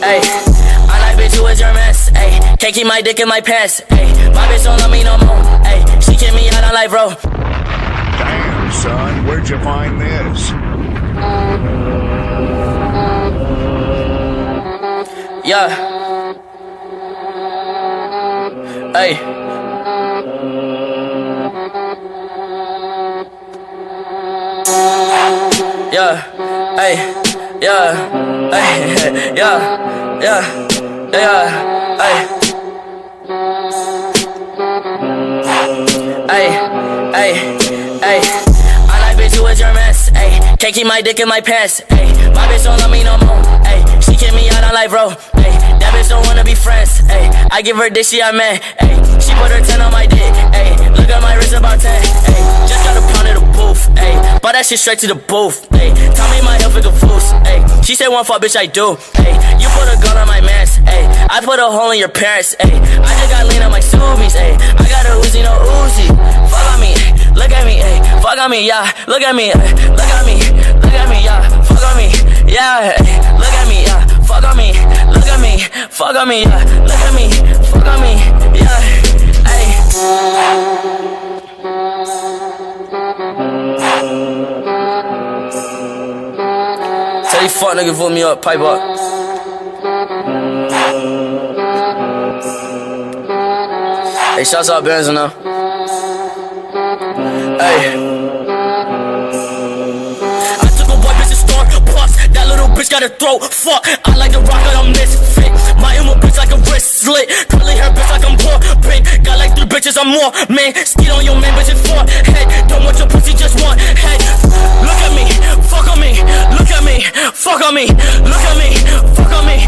Ayy, I like bitch who is your mess. Ayy, can't keep my dick in my pants. Ayy, my bitch don't love me no more. Ayy, she kick me out on life, bro. Damn, son, where'd you find this? Yeah. Ayy. Yeah. Ayy. Yeah. Ayy. Yeah. Yeah. Yeah. Ayy. Ayy. Ayy. Ayy. I like bitch who is your mess. Ayy, can't keep my dick in my pants. Ayy, my bitch don't love me no more. Ayy, she kick me out on life, bro. Ayy, that bitch don't wanna be friends. Ayy, I give her dick, she a man. Ayy, she put her 10 on my dick. Ayy, look at my wrist about 10. Ayy, just got a pound of the booth. Ayy, bought that shit straight to the booth. Ayy, tell me my health is a fool. Ayy, she said one fuck, bitch, I do. Ayy, you put a gun on my mans. Ayy, I put a hole in your parents. Ayy, I just got lean on my Subies. Ayy, I got a Uzi, no Uzi. Fuck on me, look at me, ayy. Fuck on me, yeah. Look at me, look at me, look at me, yeah. Fuck on me, yeah. Look at me, yeah. Fuck on me, look at me, fuck on me, yeah. Look at me, fuck on me, yeah. Ayy. Tell these fuck niggas vote me up, pipe up. Hey, shouts out Benz now. Hey. I took a white bitch to store, bust. That little bitch got a throat, fuck. I like the rock, I'm misfit. My emo bitch like a wrist slit. Curly hair bitch like I'm poor, big. Got like 3 bitches, I'm more, man. Skeet on your man, bitch, it's 4 head. Don't want your pussy, just one head. Look at me, fuck on me. Look at me, fuck on me. Look at me, fuck on me.